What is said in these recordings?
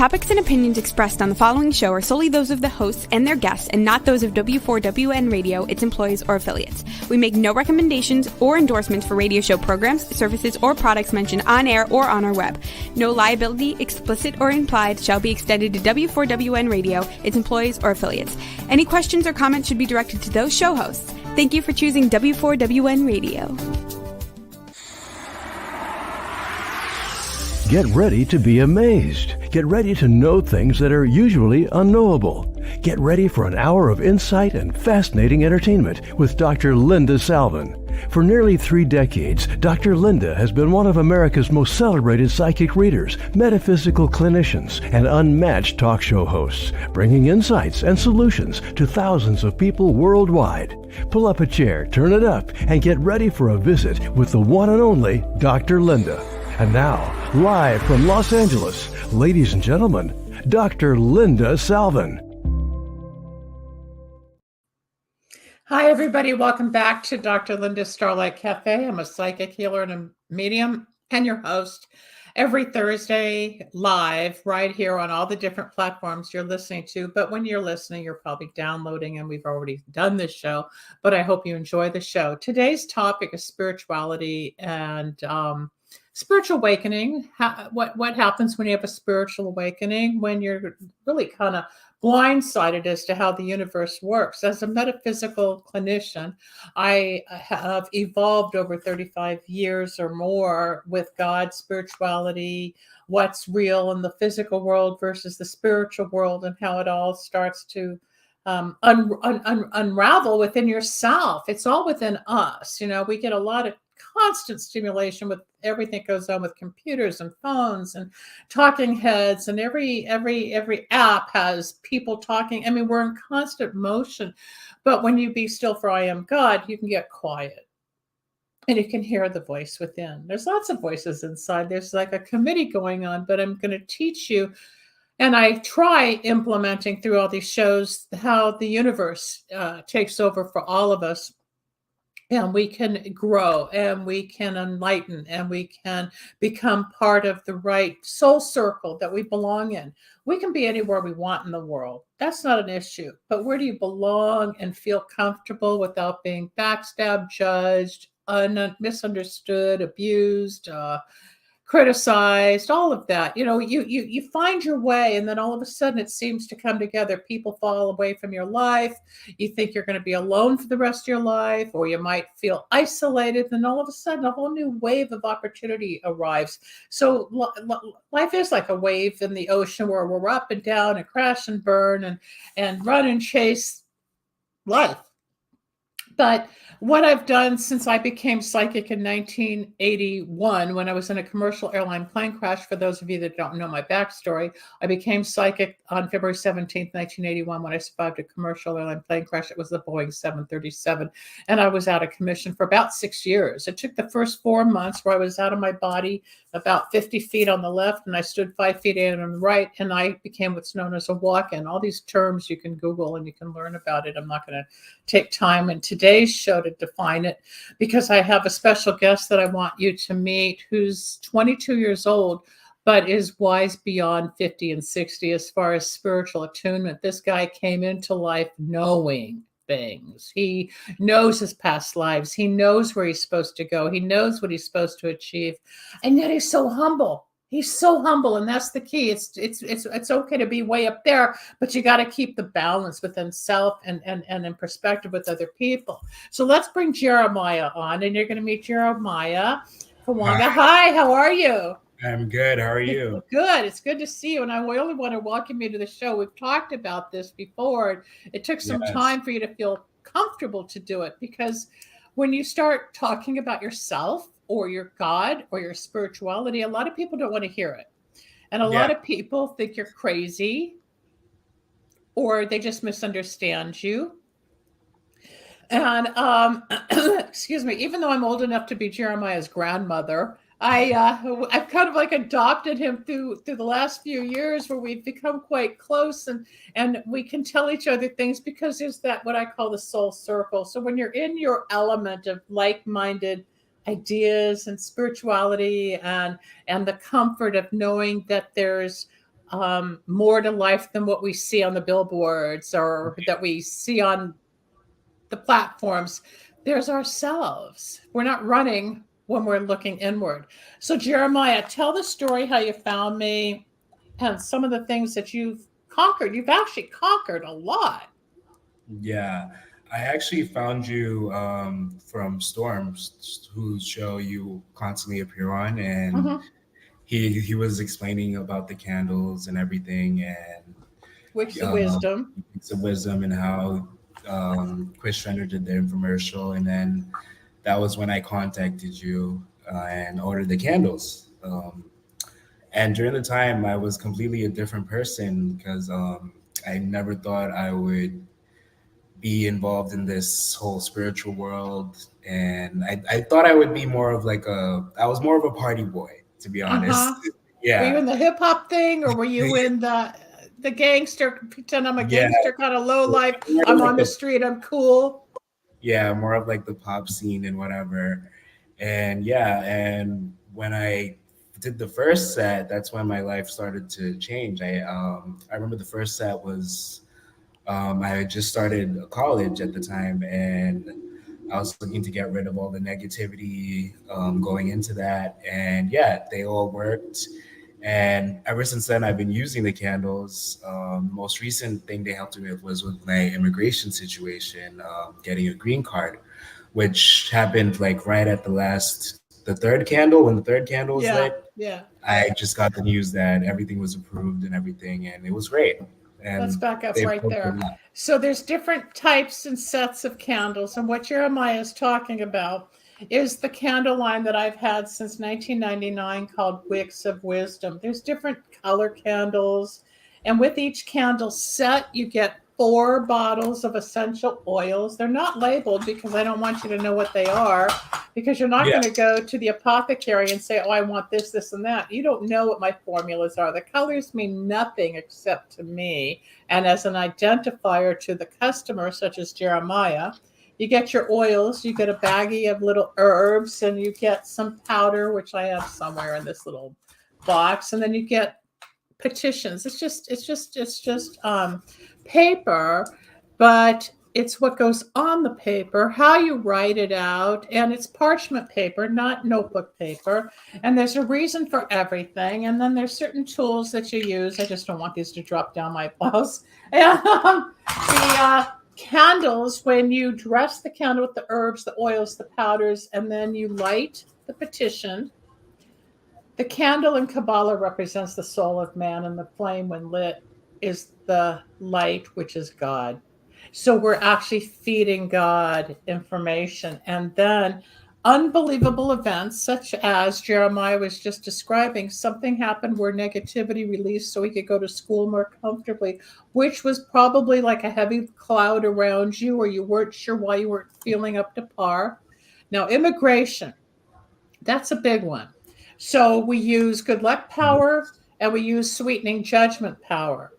topics and opinions expressed on the following show are solely those of the hosts and their guests and not those of W4WN Radio, its employees, or affiliates. We make no recommendations or endorsements for radio show programs, services, or products mentioned on air or on our web. No liability, explicit or implied, shall be extended to W4WN Radio, its employees, or affiliates. Any questions or comments should be directed to those show hosts. Thank you for choosing W4WN Radio. Get ready to be amazed. Get ready to know things that are usually unknowable. Get ready for an hour of insight and fascinating entertainment with Dr. Linda Salvin. For nearly 3 decades, Dr. Linda has been one of America's most celebrated psychic readers, metaphysical clinicians, and unmatched talk show hosts, bringing insights and solutions to thousands of people worldwide. Pull up a chair, turn it up, and get ready for a visit with the one and only Dr. Linda. And now, live from Los Angeles, ladies and gentlemen, Dr. Linda Salvin. Hi, everybody. Welcome back to Dr. Linda's Starlight Cafe. I'm a psychic healer and a medium and your host every Thursday live right here on all the different platforms you're listening to. But when you're listening, you're probably downloading, and we've already done this show, but I hope you enjoy the show. Today's topic is spirituality and spiritual awakening. What happens when you have a spiritual awakening, when you're really kind of blindsided as to how the universe works. As a metaphysical clinician, I have evolved over 35 years or more with God, spirituality, what's real in the physical world versus the spiritual world, and how it all starts to unravel within yourself. It's all within us. You know, we get a lot of constant stimulation with everything that goes on with computers and phones and talking heads, and every app has people talking. I mean, we're in constant motion. But when you be still, for I am God, you can get quiet and you can hear the voice within. There's lots of voices inside. There's like a committee going on, but I'm going to teach you, and I try implementing through all these shows, how the universe takes over for all of us. And we can grow, and we can enlighten, and we can become part of the right soul circle that we belong in. We can be anywhere we want in the world. That's not an issue. But where do you belong and feel comfortable without being backstabbed, judged, misunderstood, abused, criticized, all of that? You know, you find your way, and then all of a sudden it seems to come together. People fall away from your life. You think you're going to be alone for the rest of your life, or you might feel isolated. Then all of a sudden a whole new wave of opportunity arrives. So life is like a wave in the ocean, where we're up and down and crash and burn and run and chase life. But what I've done since I became psychic in 1981, when I was in a commercial airline plane crash, for those of you that don't know my backstory, I became psychic on February 17th, 1981, when I survived a commercial airline plane crash. It was the Boeing 737, and I was out of commission for about 6 years. It took the first 4 months where I was out of my body, about 50 feet on the left, and I stood 5 feet in on the right, and I became what's known as a walk-in. All these terms you can Google and you can learn about it. I'm not going to take time in today's show to define it, because I have a special guest that I want you to meet, who's 22 years old, but is wise beyond 50 and 60 as far as spiritual attunement. This guy came into life knowing things. He knows his past lives. He knows where he's supposed to go. He knows what he's supposed to achieve. And yet he's so humble. He's so humble, and that's the key. It's okay to be way up there, but you got to keep the balance within self and in perspective with other people. So let's bring Jeremiah on, and you're going to meet Jeremiah Kawanga. Hi, how are you? I'm good. How are you? Good. It's good to see you. And I only want to welcome you to the show. We've talked about this before. It took some time for you to feel comfortable to do it, because when you start talking about yourself or your God or your spirituality, a lot of people don't want to hear it. And a lot of people think you're crazy, or they just misunderstand you. And excuse me, even though I'm old enough to be Jeremiah's grandmother, I've kind of like adopted him through the last few years, where we've become quite close, and we can tell each other things, because there's that what I call the soul circle. So when you're in your element of like-minded ideas and spirituality and the comfort of knowing that there's more to life than what we see on the billboards or that we see on the platforms. There's ourselves. We're not running when we're looking inward. So, Jeremiah, tell the story how you found me and some of the things that you've conquered. You've actually conquered a lot. Yeah, I actually found you from Storms, whose show you constantly appear on, and Mm-hmm. he was explaining about the candles and everything, and Wicks of um, wisdom. It's of wisdom and how Chris Renner did the infomercial, and then that was when I contacted you and ordered the candles. And during the time, I was completely a different person because I never thought I would be involved in this whole spiritual world. And I thought I would be more of I was more of a party boy, to be honest. Uh-huh. Were you Yeah. in the hip hop thing or were you in the gangster, pretend I'm a Yeah. gangster kind of low life? More I'm like on the the, street, I'm cool. yeah, more of like the pop scene and whatever. And yeah, and when I did the first set, that's when my life started to change. I remember the first set was I had just started college at the time, and I was looking to get rid of all the negativity going into that. And yeah, they all worked. And ever since then, I've been using the candles. Most recent thing they helped me with was with my immigration situation, getting a green card, which happened like right at the third candle. When the third candle was Yeah, lit, yeah. I just got the news that everything was approved and everything, and it was great. Let's And back up they've right helped a there. lot. So there's different types and sets of candles, and what Jeremiah is talking about is the candle line that I've had since 1999 called Wicks of Wisdom. There's different color candles, and with each candle set, you get 4 bottles of essential oils. They're not labeled because I don't want you to know what they are, because you're not Yeah. going to go to the apothecary and say, oh, I want this, this, and that. You don't know what my formulas are. The colors mean nothing except to me. And as an identifier to the customer, such as Jeremiah, you get your oils, you get a baggie of little herbs, and you get some powder, which I have somewhere in this little box, and then you get petitions. It's just paper, but it's what goes on the paper, how you write it out, and it's parchment paper, not notebook paper. And there's a reason for everything. And then there's certain tools that you use. I just don't want these to drop down my blouse. And the candles, when you dress the candle with the herbs, the oils, the powders, and then you light the petition. The candle in Kabbalah represents the soul of man, and the flame, when lit, is the light, which is God. So we're actually feeding God information. And then unbelievable events, such as Jeremiah was just describing, something happened where negativity released so he could go to school more comfortably, which was probably like a heavy cloud around you, or you weren't sure why you weren't feeling up to par. Now, immigration, that's a big one. So we use good luck power and we use sweetening judgment power.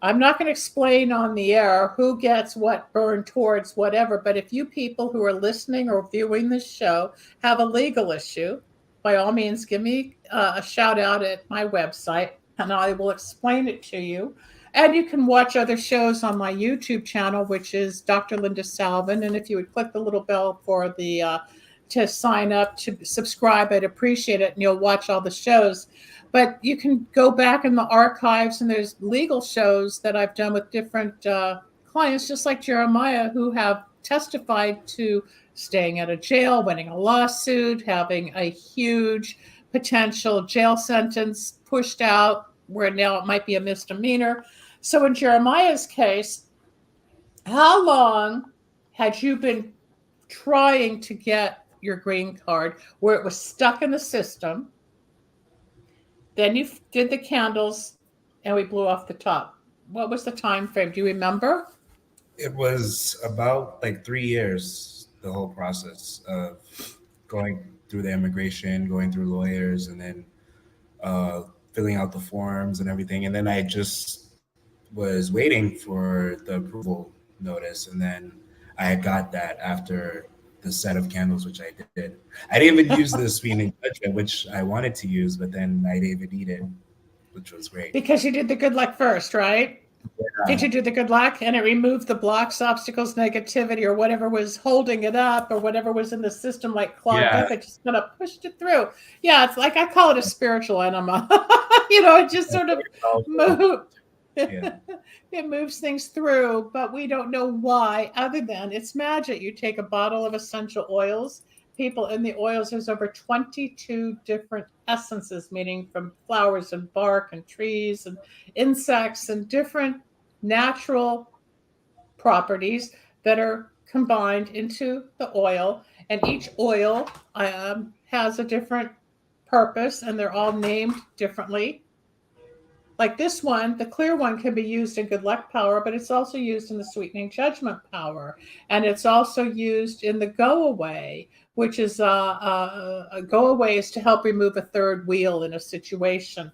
I'm not going to explain on the air who gets what burned towards whatever, but if you people who are listening or viewing this show have a legal issue, by all means, give me a shout out at my website and I will explain it to you. And you can watch other shows on my YouTube channel, which is Dr. Linda Salvin. And if you would click the little bell for the to sign up, to subscribe, I'd appreciate it. And you'll watch all the shows. But you can go back in the archives, and there's legal shows that I've done with different clients, just like Jeremiah, who have testified to staying at a jail, winning a lawsuit, having a huge potential jail sentence pushed out, where now it might be a misdemeanor. So in Jeremiah's case, how long had you been trying to get your green card where it was stuck in the system? Then you did the candles and we blew off the top. What was the time frame? Do you remember? It was about like 3 years, the whole process of going through the immigration, going through lawyers, and then filling out the forms and everything. And then I just was waiting for the approval notice. And then I got that after the set of candles, which I did. I didn't even use the sweetening judgment, which I wanted to use, but then I didn't even need it. which was great. Because you did the good luck first, right? Did you do the good luck? And it removed the blocks, obstacles, negativity, or whatever was holding it up, or whatever was in the system like clogged up. It just kind of pushed it through. Yeah, it's like I call it a spiritual enema. It just sort of moved. Yeah. It moves things through, but we don't know why, other than it's magic. You take a bottle of essential oils. People in the oils, there's over 22 different essences, meaning from flowers and bark and trees and insects and different natural properties that are combined into the oil. And each oil has a different purpose, and they're all named differently. Like this one, the clear one can be used in good luck power, but it's also used in the sweetening judgment power. And it's also used in the go away, which is a go away is to help remove a third wheel in a situation.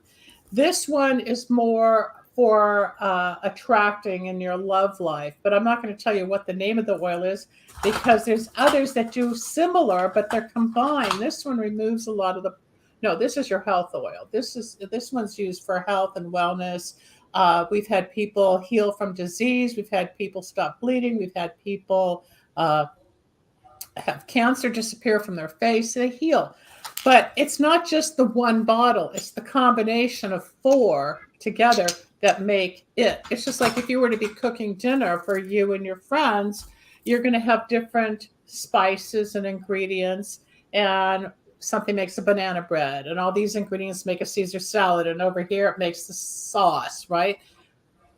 This one is more for attracting in your love life, but I'm not going to tell you what the name of the oil is because there's others that do similar, but they're combined. This one removes a lot of the No, this is your health oil. This one's used for health and wellness. We've had people heal from disease. We've had people stop bleeding. We've had people have cancer disappear from their face. They heal. But it's not just the one bottle. It's the combination of 4 together that make it. It's just like if you were to be cooking dinner for you and your friends, you're going to have different spices and ingredients, and something makes a banana bread, and all these ingredients make a Caesar salad, and over here it makes the sauce, right?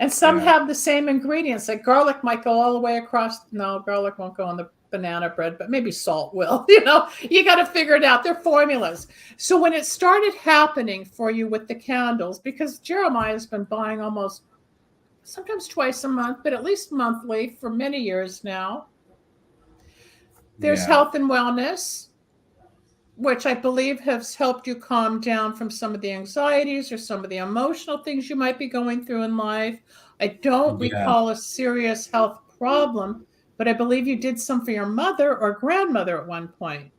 And some have the same ingredients. Like garlic might go all the way across. No, garlic won't go on the banana bread, but maybe salt will. You got to figure it out. They're formulas. So when it started happening for you with the candles, because Jeremiah has been buying almost sometimes twice a month, but at least monthly for many years now. There's health and wellness, which I believe has helped you calm down from some of the anxieties or some of the emotional things you might be going through in life. I don't recall a serious health problem, but I believe you did some for your mother or grandmother at one point.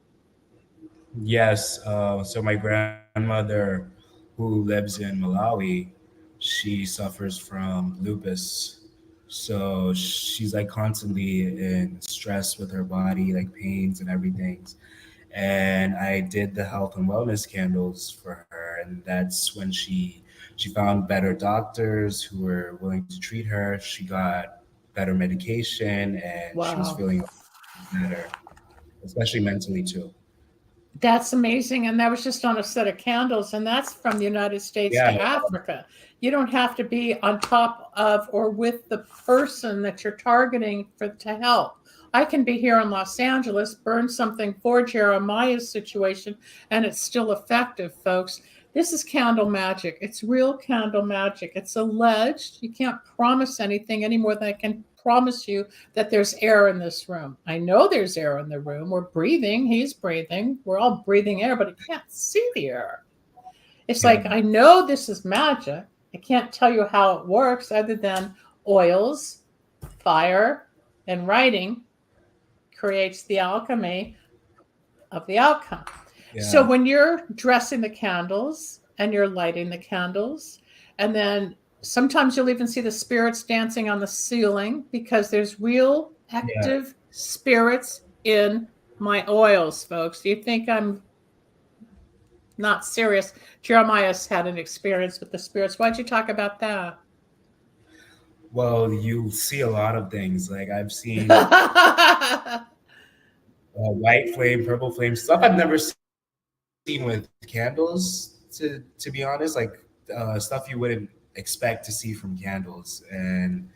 Yes. So my grandmother, who lives in Malawi, she suffers from lupus. So she's like constantly in stress with her body, like pains and everything. And I did the health and wellness candles for her, and that's when she found better doctors who were willing to treat her. She got better medication, and she was feeling better, especially mentally too. That's amazing. And that was just on a set of candles, and that's from the United States to Africa. You don't have to be on top of or with the person that you're targeting to help. I can be here in Los Angeles, burn something for Jeremiah's situation, and it's still effective, folks. This is candle magic. It's real candle magic. It's alleged. You can't promise anything any more than I can promise you that there's air in this room. I know there's air in the room. We're breathing. He's breathing. We're all breathing air, but I can't see the air. It's like, I know this is magic. I can't tell you how it works other than oils, fire, and writing creates the alchemy of the outcome. So when you're dressing the candles and you're lighting the candles, and then sometimes you'll even see the spirits dancing on the ceiling because there's real active spirits in my oils, folks. Do you think I'm not serious? Jeremiah's had an experience with the spirits. Why'd you talk about that? Well, you see a lot of things. Like I've seen white flame, purple flame, stuff I've never seen with candles, to be honest, like stuff you wouldn't expect to see from candles. And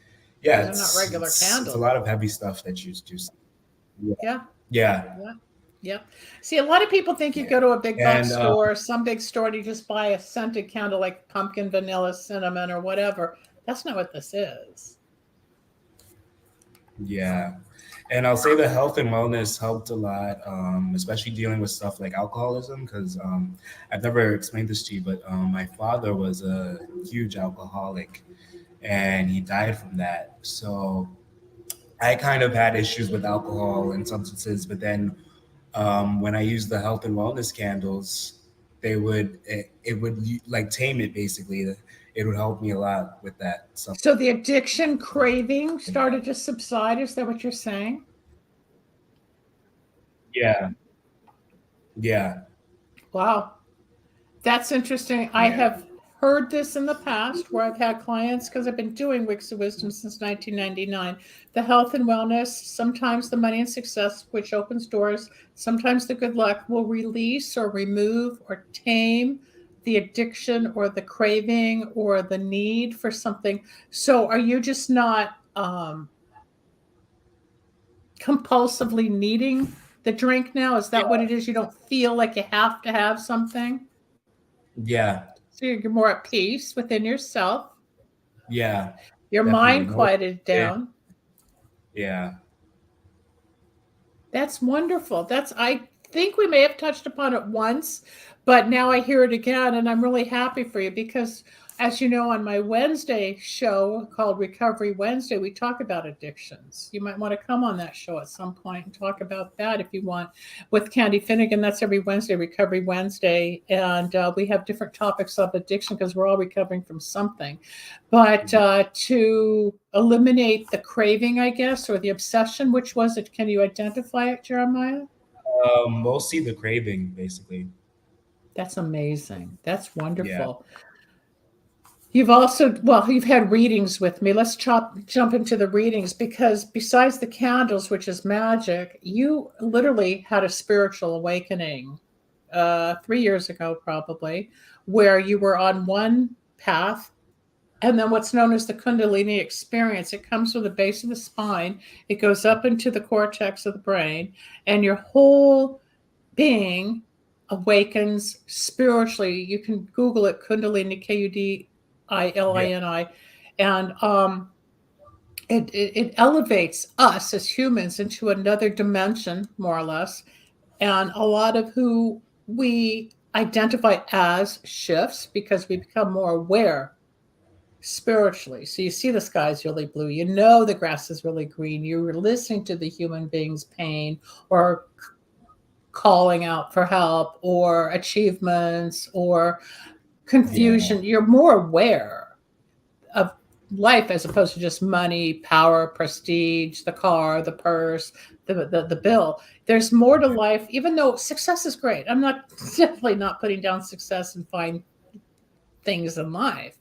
they're not regular candles. It's a lot of heavy stuff that you do. Yeah. See, a lot of people think you go to a big box store, some big store, and you just buy a scented candle like pumpkin, vanilla, cinnamon, or whatever. That's not what this is. Yeah. And I'll say the health and wellness helped a lot, especially dealing with stuff like alcoholism, because I've never explained this to you, but my father was a huge alcoholic and he died from that. So I kind of had issues with alcohol and substances, but then when I used the health and wellness candles, it would like tame it basically. It would help me a lot with that stuff. So the addiction craving started to subside. Is that what you're saying? Yeah. Yeah. Wow. That's interesting. I Yeah. have heard this in the past where I've had clients, because I've been doing Wicks of Wisdom since 1999. The health and wellness, sometimes the money and success, which opens doors, sometimes the good luck will release or remove or tame the addiction or the craving or the need for something. So are you just not compulsively needing the drink now? Is that what it is? You don't feel like you have to have something? Yeah. So you're more at peace within yourself. Yeah. Your Definitely. mind quieted down. Yeah. That's wonderful. I think we may have touched upon it once, but now I hear it again, and I'm really happy for you because, as you know, on my Wednesday show called Recovery Wednesday, we talk about addictions. You might want to come on that show at some point and talk about that if you want. With Candy Finnegan, that's every Wednesday, Recovery Wednesday, and we have different topics of addiction because we're all recovering from something. But to eliminate the craving, I guess, or the obsession, which was it? Can you identify it, Jeremiah? Mostly the craving, basically. That's amazing. That's Yeah. wonderful. You've had readings with me. Let's jump into the readings, because besides the candles, which is magic, you literally had a spiritual awakening 3 years ago, probably, where you were on one path. And then what's known as the Kundalini experience, it comes from the base of the spine. It goes up into the cortex of the brain, and your whole being awakens spiritually. You can Google it, Kundalini, Kudilini, and it elevates us as humans into another dimension, more or less. And a lot of who we identify as shifts because we become more aware spiritually. So you see the sky's really blue, you know the grass is really green, you're listening to the human being's pain or calling out for help or achievements or confusion. Yeah. You're more aware of life as opposed to just money, power, prestige, the car, the purse, the bill. There's more to life, even though success is great. I'm not definitely not putting down success and fine things in life.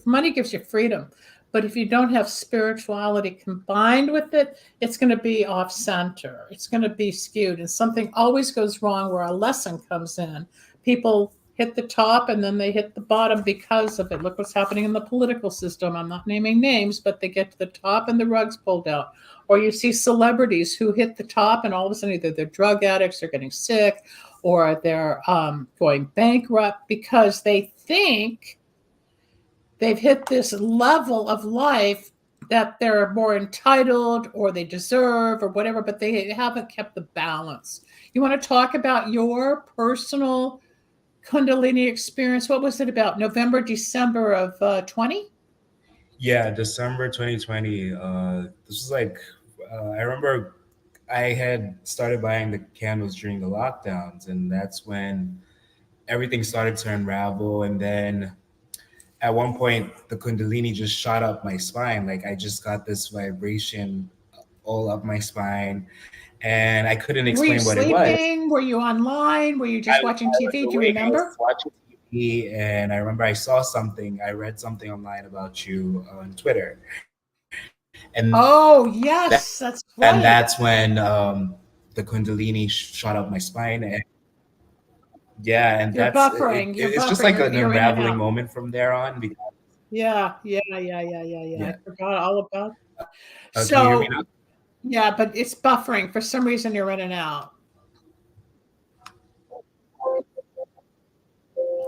Money gives you freedom. But if you don't have spirituality combined with it, it's going to be off center. It's going to be skewed. And something always goes wrong where a lesson comes in. People hit the top and then they hit the bottom because of it. Look what's happening in the political system. I'm not naming names, but they get to the top and the rug's pulled out. Or you see celebrities who hit the top and all of a sudden either they're drug addicts, they're getting sick, or they're going bankrupt because they think they've hit this level of life that they're more entitled or they deserve or whatever, but they haven't kept the balance. You want to talk about your personal Kundalini experience? What was it about? November, December of 20? Yeah, December 2020. This was like, I remember I had started buying the candles during the lockdowns, and that's when everything started to unravel. And then at one point, the Kundalini just shot up my spine. Like I just got this vibration all up my spine, and I couldn't Were you explain what it was. sleeping? Were you online? Were you just watching I was TV? Do you awake, I was remember? watching TV, and I remember I saw something. I read something online about you on Twitter, and Oh, yes, that's right. that's when the Kundalini shot up my spine, and yeah, and You're that's buffering. You're it's just buffering. like an You're in and unraveling out. moment from there on. Because, Yeah. I yeah, forgot all about that. can you hear me So, now? yeah, but it's buffering. For some reason, you're in and out.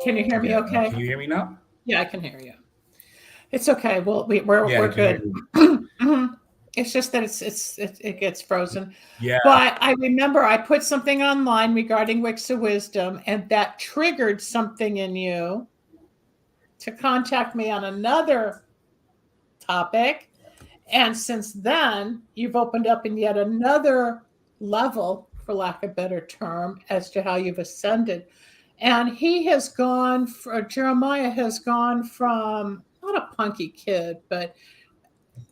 Can you hear me Yeah, okay? can you hear me now? Yeah, I can hear you. It's okay. Well, we're Yeah, I can hear good. you. It's just that it gets frozen. Yeah, But I remember I put something online regarding Wicks of Wisdom, and that triggered something in you to contact me on another topic. And since then, you've opened up in yet another level, for lack of a better term, as to how you've ascended. And he has gone, Jeremiah has gone from not a punky kid, but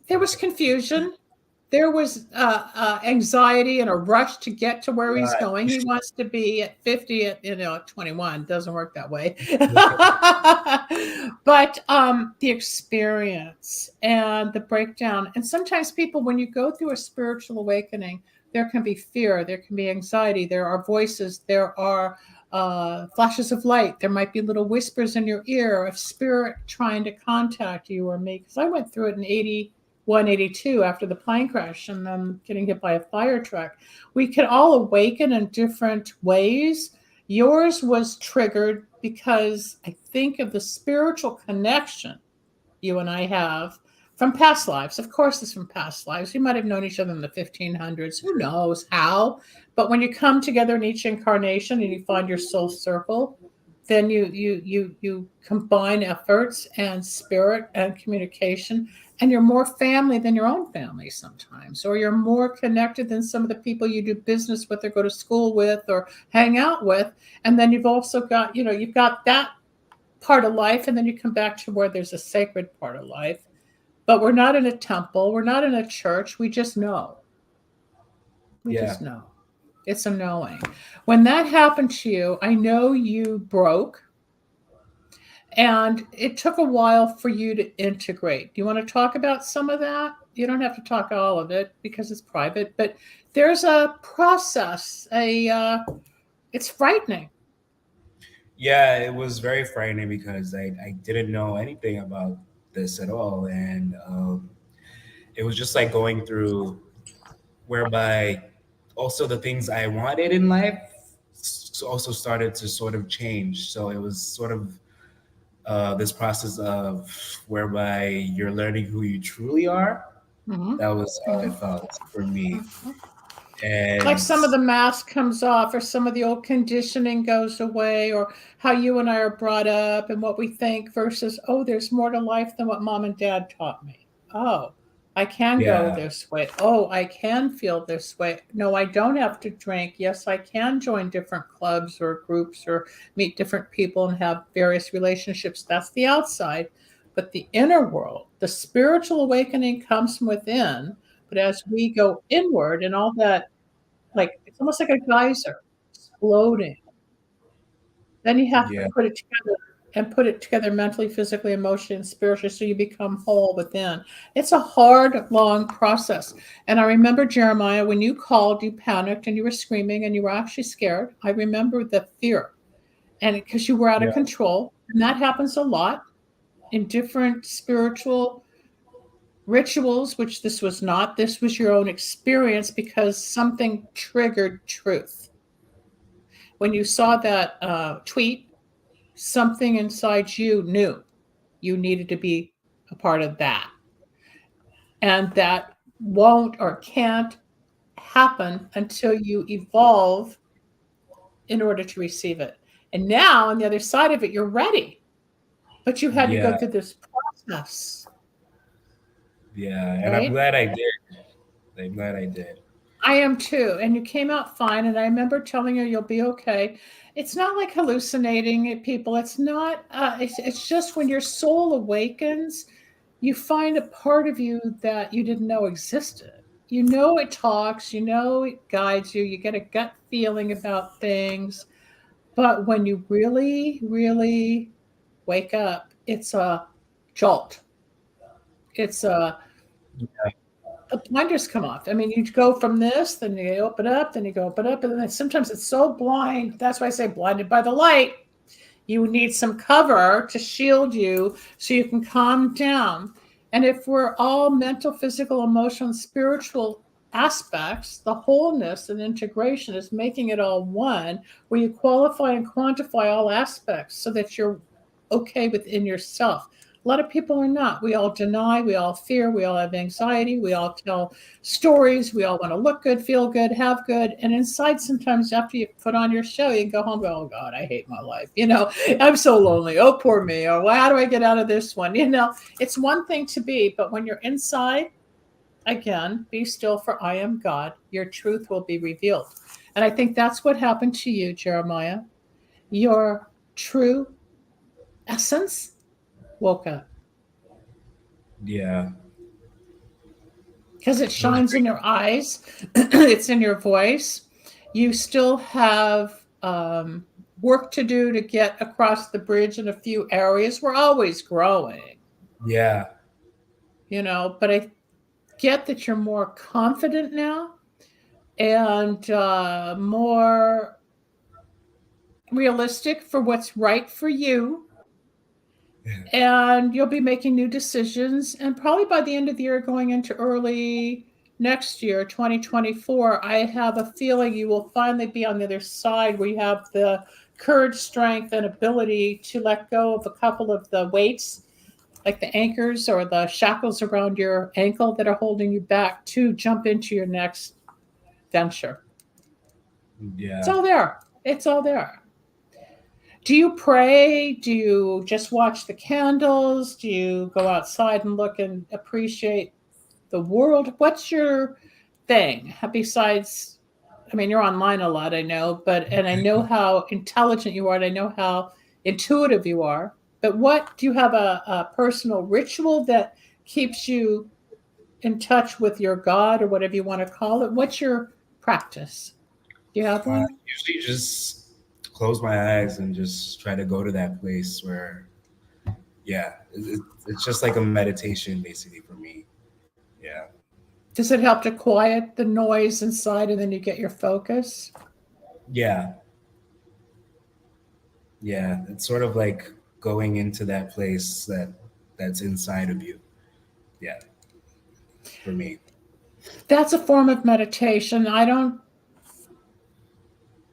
there was confusion. There was anxiety and a rush to get to where he's Right. going. He wants to be at 50, at 21. Doesn't work that way. But the experience and the breakdown. And sometimes people, when you go through a spiritual awakening, there can be fear, there can be anxiety, there are voices, there are flashes of light. There might be little whispers in your ear of spirit trying to contact you or me. Because I went through it in 82 after the plane crash and then getting hit by a fire truck. We could all awaken in different ways. Yours was triggered because I think of the spiritual connection you and I have from past lives. Of course, it's from past lives. We might have known each other in the 1500s. Who knows how? But when you come together in each incarnation and you find your soul circle, then you combine efforts and spirit and communication, and you're more family than your own family sometimes, or you're more connected than some of the people you do business with or go to school with or hang out with. And then you've also got, you've got that part of life, and then you come back to where there's a sacred part of life. But we're not in a temple, we're not in a church, we just know. We just know. It's a knowing. When that happened to you, I know you broke, and it took a while for you to integrate. Do you want to talk about some of that? You don't have to talk all of it because it's private, but there's a process. It's frightening. Yeah, it was very frightening because I didn't know anything about this at all. And it was just like going through whereby also the things I wanted in life also started to sort of change. So it was sort of this process of whereby you're learning who you truly are. Mm-hmm. That was how it felt for me. Mm-hmm. And like some of the mask comes off, or some of the old conditioning goes away, or how you and I are brought up and what we think versus, oh, there's more to life than what mom and dad taught me. Oh, I can go this way. Oh, I can feel this way. No, I don't have to drink. Yes, I can join different clubs or groups or meet different people and have various relationships. That's the outside. But the inner world, the spiritual awakening comes from within. But as we go inward and all that, like it's almost like a geyser exploding. Then you have to put it together and put it together mentally, physically, emotionally, and spiritually, so you become whole within. It's a hard, long process. And I remember, Jeremiah, when you called, you panicked and you were screaming and you were actually scared. I remember the fear, and because you were out of control. And that happens a lot in different spiritual rituals, which this was not. This was your own experience because something triggered truth. When you saw that tweet, something inside you knew you needed to be a part of that. And that won't or can't happen until you evolve in order to receive it. And now on the other side of it, you're ready. But you had to go through this process. Yeah, and right? I'm glad I did. I am too. And you came out fine. And I remember telling you you'll be okay. It's not like hallucinating at people. It's not, it's just when your soul awakens, you find a part of you that you didn't know existed. You know it talks, you know it guides you, you get a gut feeling about things. But when you really, really wake up, it's a jolt. It's the blinders come off. I mean, you go from this, then you open up, then you go open up, and then sometimes it's so blind. That's why I say blinded by the light. You need some cover to shield you so you can calm down. And if we're all mental, physical, emotional, and spiritual aspects, the wholeness and integration is making it all one, where you qualify and quantify all aspects so that you're okay within yourself. A lot of people are not. We all deny, we all fear, we all have anxiety, we all tell stories, we all want to look good, feel good, have good. And inside, sometimes after you put on your show, you go home, oh God, I hate my life. I'm so lonely. Oh, poor me. Or well, how do I get out of this one? It's one thing to be, but when you're inside, again, be still, for I am God. Your truth will be revealed. And I think that's what happened to you, Jeremiah. your true essence woke up. Yeah. Because it shines in your eyes, it's in your voice. You still have work to do to get across the bridge in a few areas. We're always growing, Yeah. but I get that you're more confident now and more realistic for what's right for you. And you'll be making new decisions. And probably by the end of the year, going into early next year, 2024, I have a feeling you will finally be on the other side where you have the courage, strength, and ability to let go of a couple of the weights, like the anchors or the shackles around your ankle that are holding you back, to jump into your next venture. Yeah. It's all there. It's all there. Do you pray? Do you just watch the candles? Do you go outside and look and appreciate the world? What's your thing besides, I mean, you're online a lot, I know, and I know how intelligent you are, and I know how intuitive you are, but do you have a personal ritual that keeps you in touch with your God or whatever you want to call it? What's your practice? Do you have one? Usually just close my eyes and just try to go to that place where, yeah, it's just like a meditation basically for me. Yeah. Does it help to quiet the noise inside and then you get your focus? Yeah. Yeah. It's sort of like going into that place that's inside of you. Yeah. For me. That's a form of meditation. I don't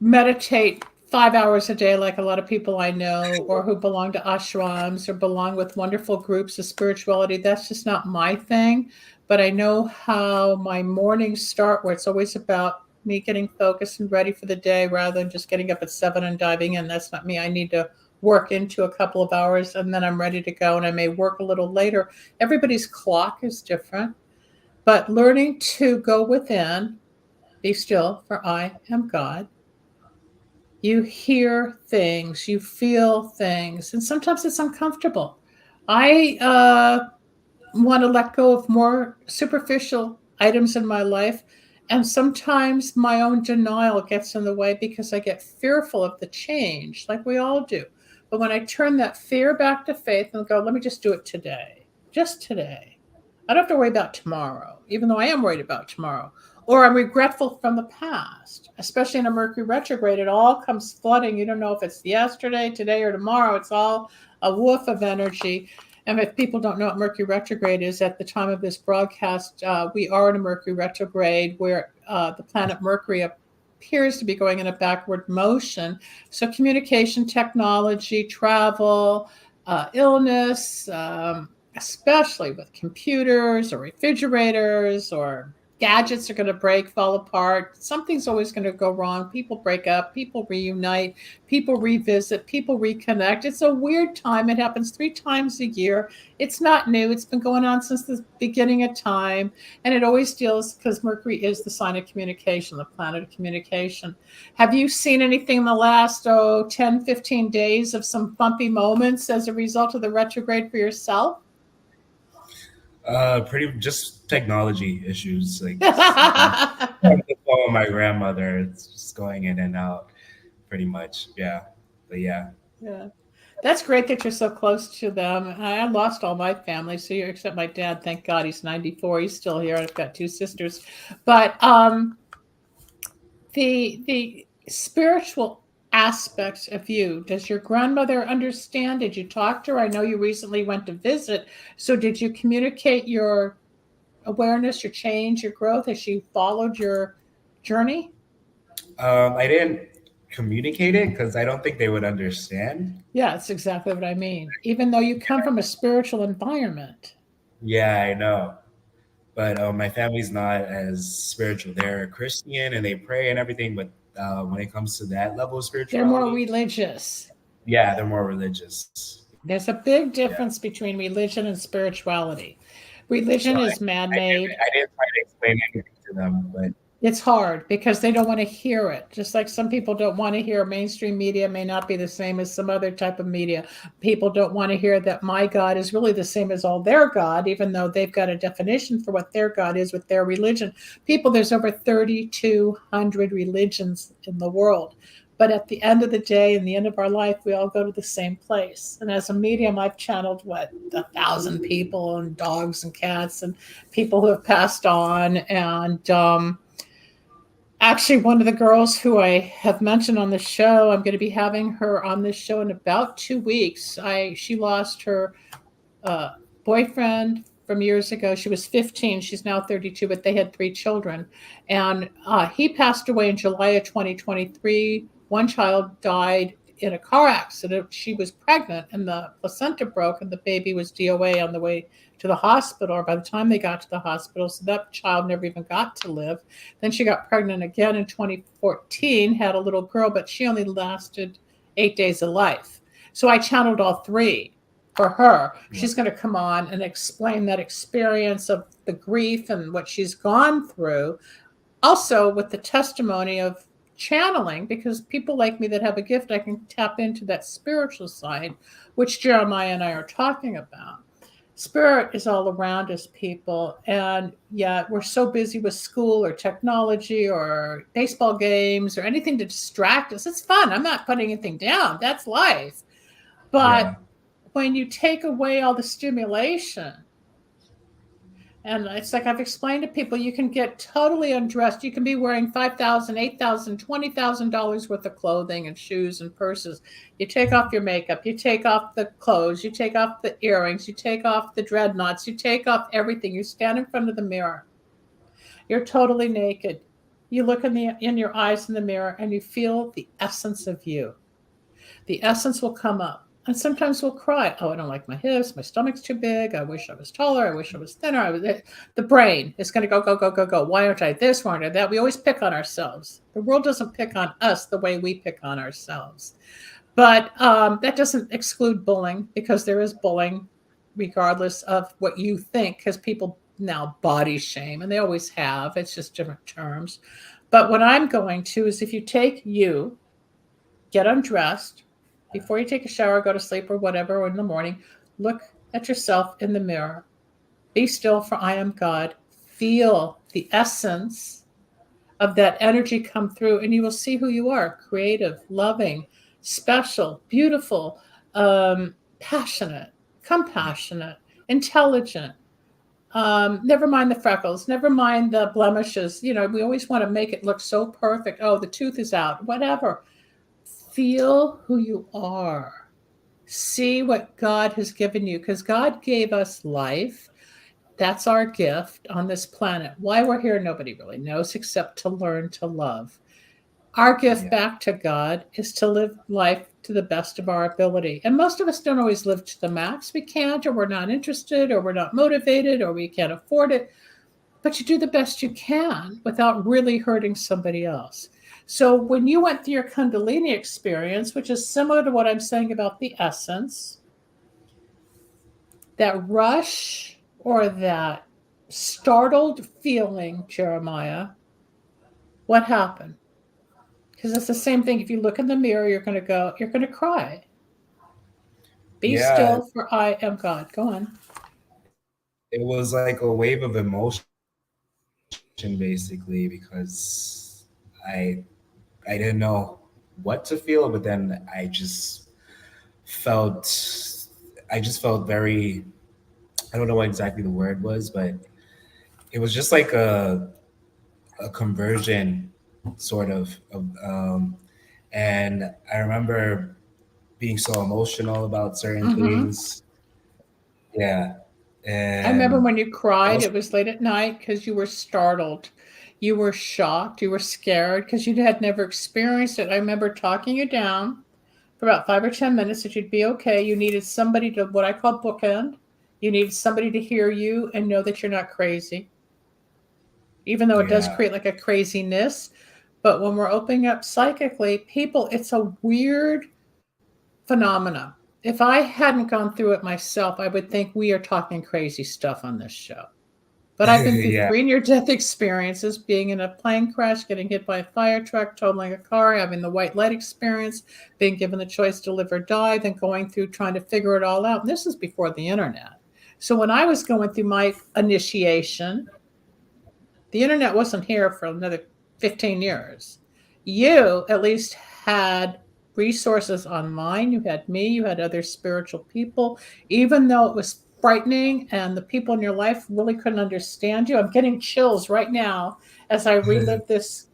meditate 5 hours a day like a lot of people I know, or who belong to ashrams or belong with wonderful groups of spirituality. That's just not my thing. But I know how my mornings start, where it's always about me getting focused and ready for the day rather than just getting up at 7 and diving in. That's not me. I need to work into a couple of hours and then I'm ready to go. And I may work a little later. Everybody's clock is different. But learning to go within, be still, for I am God. You hear things, you feel things, and sometimes it's uncomfortable. I want to let go of more superficial items in my life, and sometimes my own denial gets in the way because I get fearful of the change, like we all do. But when I turn that fear back to faith and go, let me just do it today, just today. I don't have to worry about tomorrow, even though I am worried about tomorrow. Or I'm regretful from the past, especially in a Mercury retrograde. It all comes flooding. You don't know if it's yesterday, today, or tomorrow. It's all a woof of energy. And if people don't know what Mercury retrograde is, at the time of this broadcast, we are in a Mercury retrograde where the planet Mercury appears to be going in a backward motion. So communication, technology, travel, illness, especially with computers or refrigerators or gadgets are going to break, fall apart. Something's always going to go wrong. People break up, people reunite, people revisit, people reconnect. It's a weird time. It happens 3 times a year. It's not new. It's been going on since the beginning of time. And it always deals, because Mercury is the sign of communication, the planet of communication. Have you seen anything in the last 10, 15 days of some bumpy moments as a result of the retrograde for yourself? Pretty just technology issues, like the phone of my grandmother. It's just going in and out, pretty much. Yeah, but yeah. Yeah, that's great that you're so close to them. I lost all my family, so you're, except my dad. Thank God, he's 94. He's still here. I've got 2 sisters, but the spiritual aspects of you, does your grandmother understand? Did you talk to her? I know you recently went to visit, so did you communicate your awareness, your change, your growth? Has she followed your journey? I didn't communicate it because I don't think they would understand. Yeah, that's exactly what I mean. Even though you come from a spiritual environment. Yeah, I know. But my family's not as spiritual. They're Christian and they pray and everything, but when it comes to that level of They're more spirituality, religious. yeah, they're more religious. There's a big difference between religion and spirituality. Religion So is man-made. I didn't try to explain anything to them, but It's hard because they don't want to hear it. Just like some people don't want to hear mainstream media may not be the same as some other type of media. People don't want to hear that my God is really the same as all their God, even though they've got a definition for what their God is with their religion. People, there's over 3,200 religions in the world. But at the end of the day, in the end of our life, we all go to the same place. And as a medium, I've channeled 1,000 people and dogs and cats and people who have passed on. And actually, one of the girls who I have mentioned on the show, I'm going to be having her on this show in about 2 weeks. She lost her boyfriend from years ago. She was 15. She's now 32, but they had 3 children. And he passed away in July of 2023. One child died in a car accident. She was pregnant and the placenta broke and the baby was DOA on the way to the hospital, or by the time they got to the hospital. So that child never even got to live. Then she got pregnant again in 2014, had a little girl, but she only lasted 8 days of life. So I channeled all 3 for her. Yeah. She's going to come on and explain that experience of the grief and what she's gone through. Also with the testimony of channeling, because people like me that have a gift, I can tap into that spiritual side, which Jeremiah and I are talking about. Spirit is all around us, people. And yet we're so busy with school or technology or baseball games or anything to distract us. It's fun. I'm not putting anything down. That's life. But when you take away all the stimulation, and it's like I've explained to people, you can get totally undressed. You can be wearing $5,000, $8,000, $20,000 worth of clothing and shoes and purses. You take off your makeup. You take off the clothes. You take off the earrings. You take off the dreadnoughts. You take off everything. You stand in front of the mirror. You're totally naked. You look in your eyes in the mirror and you feel the essence of you. The essence will come up. And sometimes we'll cry. Oh, I don't like my hips. My stomach's too big. I wish I was taller. I wish I was thinner. The brain is going to go, go, go, go, go. Why aren't I this? Why aren't I that? We always pick on ourselves. The world doesn't pick on us the way we pick on ourselves. But that doesn't exclude bullying, because there is bullying regardless of what you think, because people now body shame, and they always have. It's just different terms. But what I'm going to is, if you take you, get undressed, before you take a shower, go to sleep or whatever, or in the morning, look at yourself in the mirror. Be still, for I am God. Feel the essence of that energy come through, and you will see who you are: creative, loving, special, beautiful, passionate, compassionate, intelligent. Never mind the freckles, never mind the blemishes. We always want to make it look so perfect. Oh, the tooth is out, whatever. Feel who you are. See what God has given you, because God gave us life. That's our gift on this planet. Why we're here, nobody really knows, except to learn to love. Our gift back to God is to live life to the best of our ability. And most of us don't always live to the max. We can't, or we're not interested, or we're not motivated, or we can't afford it. But you do the best you can without really hurting somebody else. So when you went through your Kundalini experience, which is similar to what I'm saying about the essence, that rush or that startled feeling, Jeremiah, what happened? Because it's the same thing. If you look in the mirror, you're going to cry. Be still, for I am God. Go on. It was like a wave of emotion, basically, because I didn't know what to feel, but then I just felt very, I don't know what exactly the word was, but it was just like a conversion sort of, and I remember being so emotional about certain things. Yeah. And I remember when you cried, it was late at night because you were startled. You were shocked. You were scared because you had never experienced it. I remember talking you down for about 5 or 10 minutes that you'd be okay. You needed somebody to, what I call bookend. You needed somebody to hear you and know that you're not crazy. Even though it does create like a craziness. But when we're opening up psychically, people, it's a weird phenomena. If I hadn't gone through it myself, I would think we are talking crazy stuff on this show. But I've been through Yeah. 3 near-death experiences, being in a plane crash, getting hit by a fire truck, totaling a car, having the white light experience, being given the choice to live or die, then going through trying to figure it all out. And this is before the internet. So when I was going through my initiation, the internet wasn't here for another 15 years. You at least had resources online. You had me, you had other spiritual people, even though it was frightening and the people in your life really couldn't understand you. I'm getting chills right now as I relive this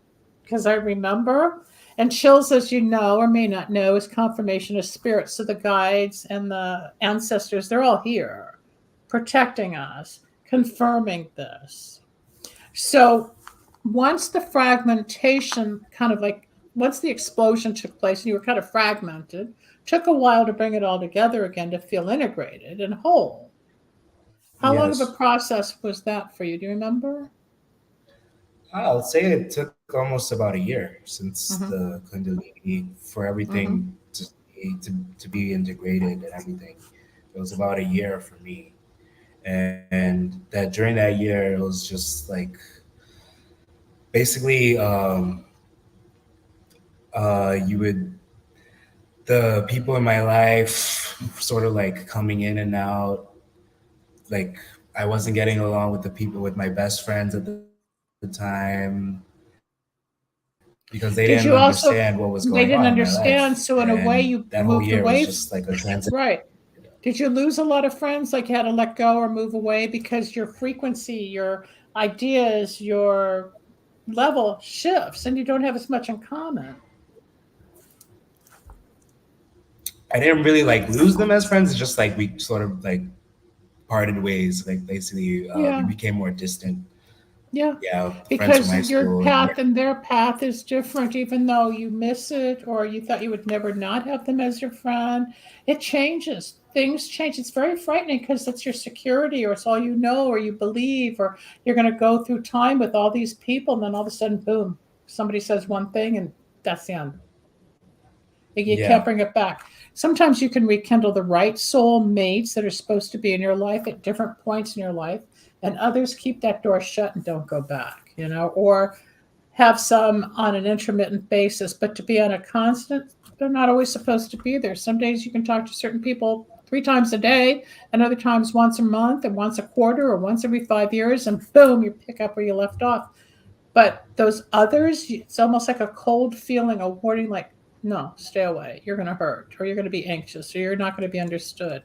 because I remember. And chills, as you know or may not know, is confirmation of spirit. So the guides and the ancestors, they're all here protecting us, confirming this. So once the fragmentation once the explosion took place and you were kind of fragmented, took a while to bring it all together again to feel integrated and whole. How long of a Yes. process was that for you? Do you remember? I'll say it took almost about a year since Mm-hmm. the Kundalini for Mm-hmm. everything to be integrated and everything. It was about a year for me. And that during that year, it was just like basically you would the people in my life sort of like coming in and out. Like I wasn't getting along with the people with my best friends at the time because they didn't Did you understand what also, was going on they in my didn't life. understand. So in a And way, that you whole moved year was away. just like a transition. Right. Did you lose a lot of friends? Like you had to let go or move away because your frequency, your ideas, your level shifts and you don't have as much in common? I didn't really like lose them as friends. It's just like we sort of like parted ways. Like basically, we Yeah. became more distant. Yeah, Yeah, friends from because high your school. path and their path is different, even though you miss it or you thought you would never not have them as your friend. It changes. Things change. It's very frightening because it's your security or it's all you know or you believe or you're going to go through time with all these people and then all of a sudden, boom, somebody says one thing and that's the end. You can't Yeah, bring it back. Sometimes you can rekindle the right soul mates that are supposed to be in your life at different points in your life, and others keep that door shut and don't go back, or have some on an intermittent basis. But to be on a constant, they're not always supposed to be there. Some days you can talk to certain people 3 times a day, and other times once a month, and once a quarter, or once every 5 years, and boom, you pick up where you left off. But those others, it's almost like a cold feeling, a warning, like, no, stay away. You're going to hurt, or you're going to be anxious, or you're not going to be understood.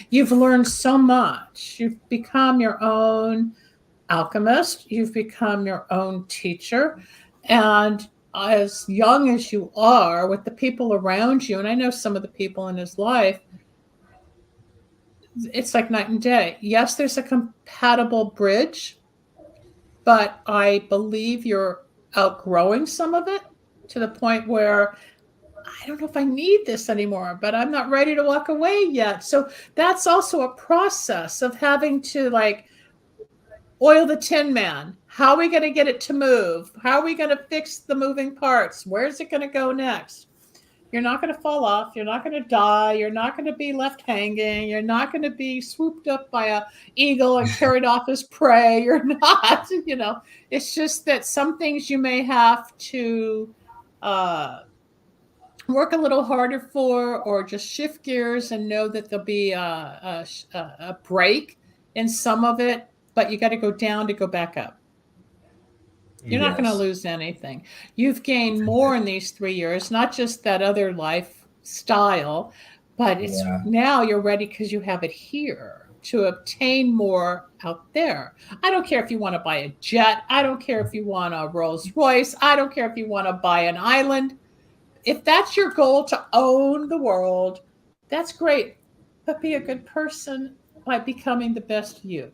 You've learned so much. You've become your own alchemist. You've become your own teacher. And as young as you are, with the people around you, and I know some of the people in his life, it's like night and day. Yes, there's a compatible bridge, but I believe you're outgrowing some of it to the point where I don't know if I need this anymore, but I'm not ready to walk away yet. So that's also a process of having to like oil the tin man. How are we going to get it to move? How are we going to fix the moving parts? Where's it going to go next? You're not going to fall off. You're not going to die. You're not going to be left hanging. You're not going to be swooped up by an eagle and carried off as prey. You're not, It's just that some things you may have to work a little harder for, or just shift gears and know that there'll be a break in some of it, but you got to go down to go back up. You're not going to yes, lose anything. You've gained more in these 3 years, not just that other lifestyle, but it's yeah, now you're ready because you have it here to obtain more out there. I don't care if you want to buy a jet. I don't care if you want a Rolls Royce. I don't care if you want to buy an island. If that's your goal, to own the world, that's great. But be a good person by becoming the best you,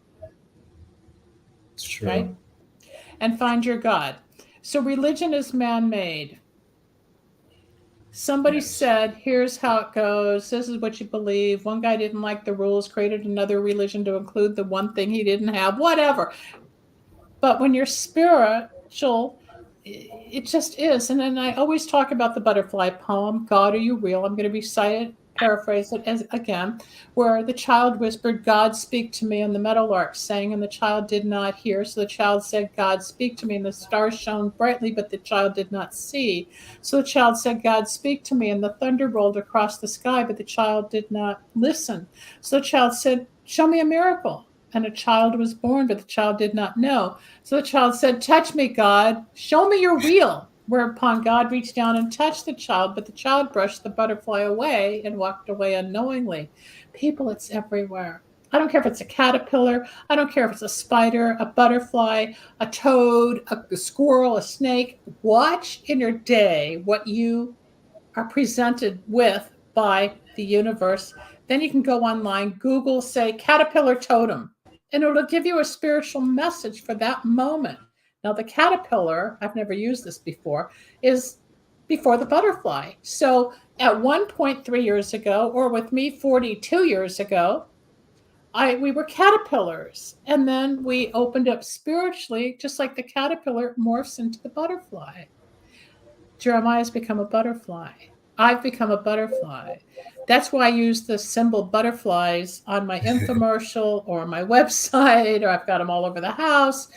it's true. right? And find your God. So religion is man-made. Somebody Yes, said, here's how it goes. This is what you believe. One guy didn't like the rules, created another religion to include the one thing he didn't have, whatever. But when you're spiritual, it just is. And then I always talk about the butterfly poem, God, are you real? I'm going to recite it paraphrase it as again, where the child whispered, God speak to me, and the meadowlark sang, and the child did not hear. So the child said, God speak to me, and the stars shone brightly, but the child did not see. So the child said, God speak to me, and the thunder rolled across the sky, but the child did not listen. So the child said, show me a miracle. And a child was born, but the child did not know. So the child said, touch me, God, show me you're real. Whereupon God reached down and touched the child, but the child brushed the butterfly away and walked away unknowingly. People, it's everywhere. I don't care if it's a caterpillar. I don't care if it's a spider, a butterfly, a toad, a squirrel, a snake. Watch in your day what you are presented with by the universe. Then you can go online, Google, say caterpillar totem, and it'll give you a spiritual message for that moment. Now, the caterpillar, I've never used this before, is before the butterfly. So at 1.3 years ago, or with me 42 years ago, we were caterpillars. And then we opened up spiritually, just like the caterpillar morphs into the butterfly. Jeremiah's become a butterfly. I've become a butterfly. That's why I use the symbol butterflies on my infomercial or my website, or I've got them all over the house.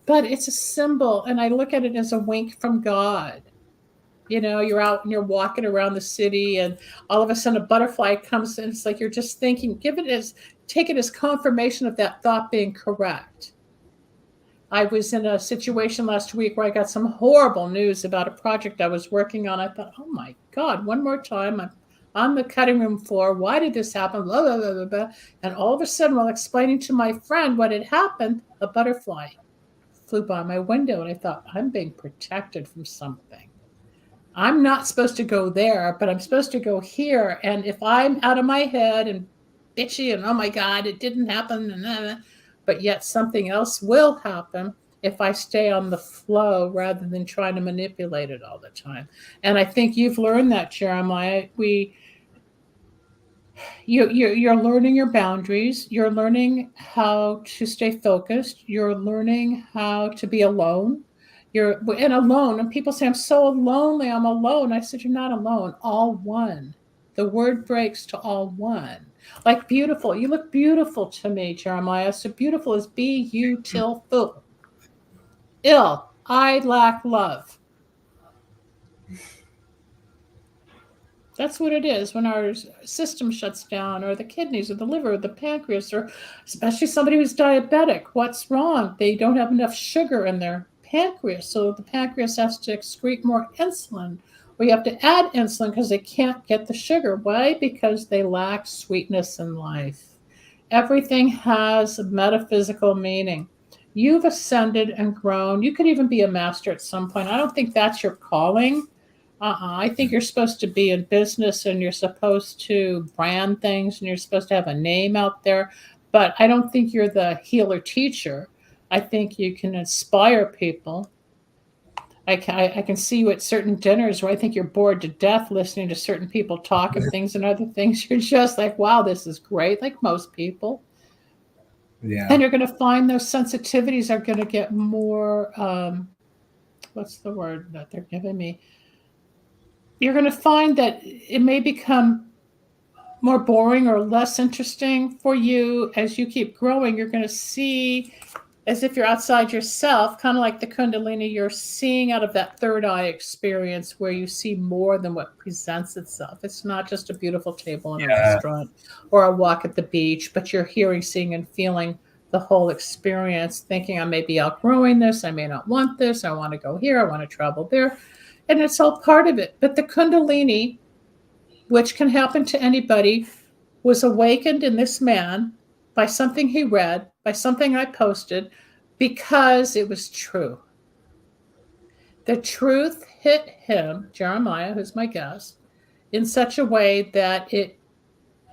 But it's a symbol, and I look at it as a wink from God. You know, you're out and you're walking around the city, and all of a sudden a butterfly comes in. It's like you're just thinking, take it as confirmation of that thought being correct. I was in a situation last week where I got some horrible news about a project I was working on. I thought, oh my God, one more time, I'm on the cutting room floor. Why did this happen? Blah, blah, blah, blah, blah. And all of a sudden, while explaining to my friend what had happened, a butterfly flew by my window, and I thought, I'm being protected from something. I'm not supposed to go there, but I'm supposed to go here. And if I'm out of my head and bitchy and, oh my God, it didn't happen, but yet something else will happen if I stay on the flow rather than trying to manipulate it all the time. And I think you've learned that, Jeremiah. You're learning your boundaries. You're learning how to stay focused. You're learning how to be alone. And people say, I'm so lonely, I'm alone. I said, you're not alone, all one. The word breaks to all one. Like beautiful. You look beautiful to me, Jeremiah. So beautiful is be you till full. Ill, I lack love. That's what it is when our system shuts down, or the kidneys, or the liver, or the pancreas, or especially somebody who's diabetic. What's wrong? They don't have enough sugar in their pancreas, so the pancreas has to excrete more insulin. Or you have to add insulin because they can't get the sugar. Why? Because they lack sweetness in life. Everything has a metaphysical meaning. You've ascended and grown. You could even be a master at some point. I don't think that's your calling. I think you're supposed to be in business, and you're supposed to brand things, and you're supposed to have a name out there. But I don't think you're the healer teacher. I think you can inspire people. I can see you at certain dinners where I think you're bored to death listening to certain people talk of things and other things. You're just like, wow, this is great, like most people. Yeah. And you're going to find those sensitivities are going to get more, what's the word that they're giving me? You're going to find that it may become more boring or less interesting for you as you keep growing. You're going to see as if you're outside yourself, kind of like the Kundalini, you're seeing out of that third eye experience where you see more than what presents itself. It's not just a beautiful table in a restaurant or a walk at the beach, but you're hearing, seeing, and feeling the whole experience, thinking I may be outgrowing this, I may not want this, I want to go here, I want to travel there. And it's all part of it. But the Kundalini, which can happen to anybody, was awakened in this man by something he read, by something I posted, because it was true. The truth hit him, Jeremiah, who's my guest, in such a way that it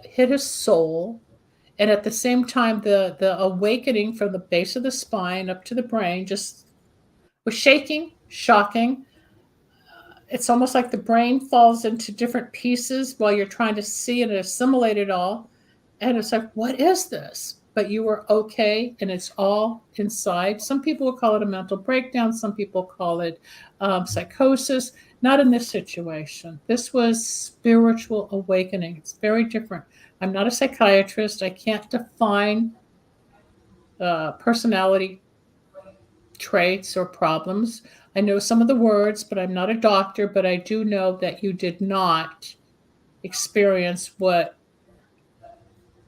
hit his soul. And at the same time, the awakening from the base of the spine up to the brain just was shaking, shocking. It's almost like the brain falls into different pieces while you're trying to see and assimilate it all. And it's like, what is this? but you were okay, and it's all inside. Some people will call it a mental breakdown. Some people call it psychosis. Not in this situation. This was spiritual awakening. It's very different. I'm not a psychiatrist. I can't define personality traits or problems. I know some of the words, but I'm not a doctor. But I do know that you did not experience what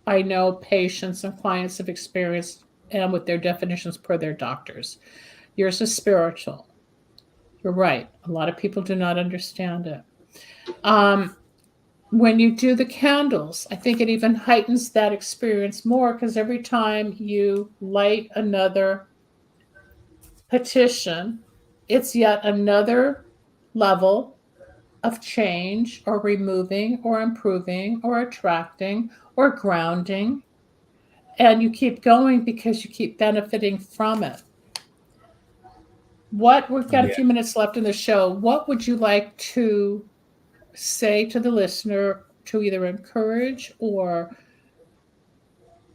I know patients and clients have experienced, and with their definitions per their doctors. Yours is spiritual. You're right. A lot of people do not understand it. When you do the candles, I think it even heightens that experience more, because every time you light another petition, it's yet another level of change, or removing, or improving, or attracting, or grounding. And you keep going because you keep benefiting from it. We've got a few minutes left in the show. What would you like to say to the listener to either encourage or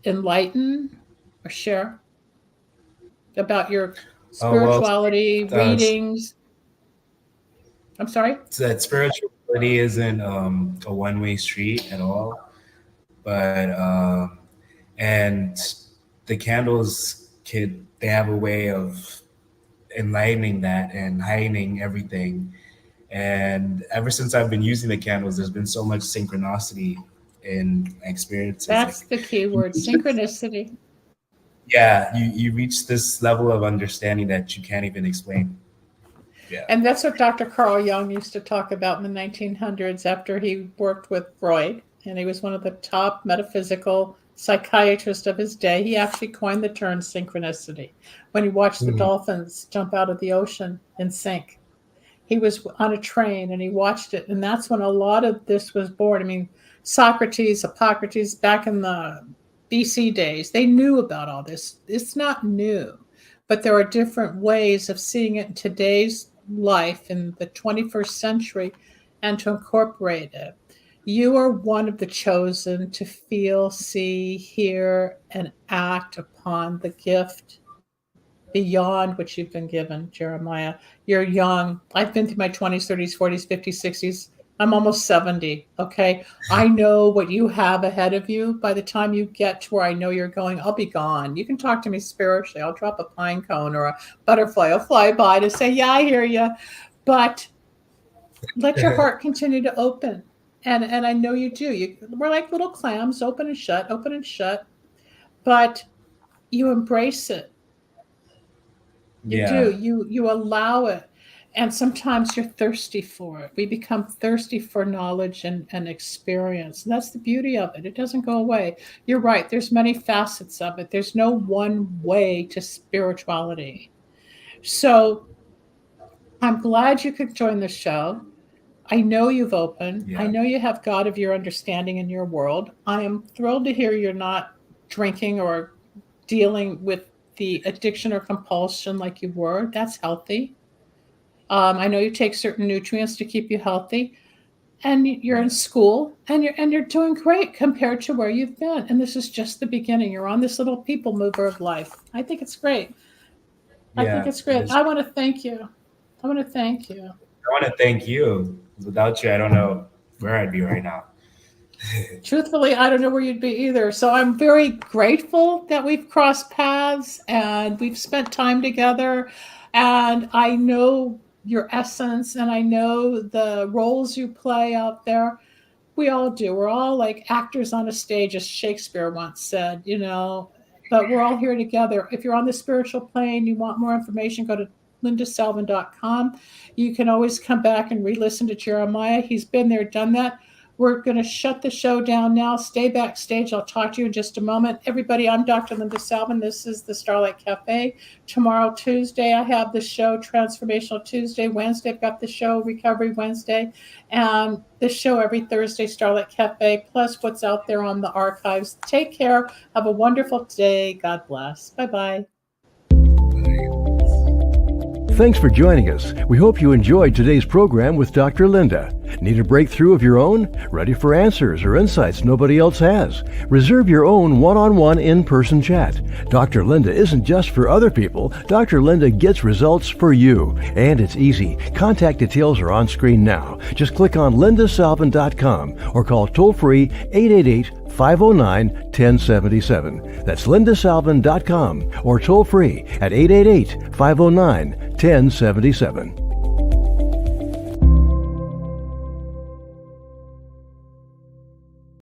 enlighten or share about your spirituality, readings? I'm sorry? So that spirituality isn't a one-way street at all. But and the candles they have a way of enlightening that and heightening everything. And ever since I've been using the candles, there's been so much synchronicity in experiences. That's the key word, synchronicity. Yeah, you reach this level of understanding that you can't even explain. Yeah. And that's what Dr. Carl Jung used to talk about in the 1900s after he worked with Freud. And he was one of the top metaphysical psychiatrists of his day. He actually coined the term synchronicity when he watched the dolphins jump out of the ocean and sink. He was on a train and he watched it. And that's when a lot of this was born. I mean, Socrates, Hippocrates, back in the BC days, they knew about all this. It's not new, but there are different ways of seeing it in today's life in the 21st century and to incorporate it. You are one of the chosen to feel, see, hear, and act upon the gift beyond what you've been given, Jeremiah. You're young. I've been through my 20s, 30s, 40s, 50s, 60s. I'm almost 70, okay? I know what you have ahead of you. By the time you get to where I know you're going, I'll be gone. You can talk to me spiritually. I'll drop a pine cone or a butterfly. I'll fly by to say, yeah, I hear you. But let your heart continue to open. And I know you do. We're like little clams, open and shut, open and shut. But you embrace it. You do. You allow it. And sometimes you're thirsty for it. We become thirsty for knowledge and experience. And that's the beauty of it. It doesn't go away. You're right. There's many facets of it. There's no one way to spirituality. So I'm glad you could join the show. I know you've opened. Yeah. I know you have God of your understanding in your world. I am thrilled to hear you're not drinking or dealing with the addiction or compulsion like you were. That's healthy. I know you take certain nutrients to keep you healthy, and you're in school, and you're doing great compared to where you've been. And this is just the beginning. You're on this little people mover of life. I think it's great. I think it's great. I want to thank you. I want to thank you. Without you, I don't know where I'd be right now. Truthfully, I don't know where you'd be either. So I'm very grateful that we've crossed paths and we've spent time together. And I know your essence and I know the roles you play out there. We all do. We're all like actors on a stage, as Shakespeare once said, but we're all here together. If you're on the spiritual plane, you want more information, go to lindasalvin.com. You can always come back and re-listen to Jeremiah. He's been there, done that. We're going to shut the show down now. Stay backstage. I'll talk to you in just a moment. Everybody, I'm Dr. Linda Salvin. This is the Starlight Cafe. Tomorrow, Tuesday, I have the show Transformational Tuesday. Wednesday, I've got the show Recovery Wednesday. And the show every Thursday, Starlight Cafe, plus what's out there on the archives. Take care. Have a wonderful day. God bless. Bye-bye. Thanks for joining us. We hope you enjoyed today's program with Dr. Linda. Need a breakthrough of your own? Ready for answers or insights nobody else has? Reserve your own one-on-one in-person chat. Dr. Linda isn't just for other people. Dr. Linda gets results for you. And it's easy. Contact details are on screen now. Just click on lindasalvin.com or call toll-free 888-509-1077. That's lindasalvin.com or toll-free at 888-509-1077.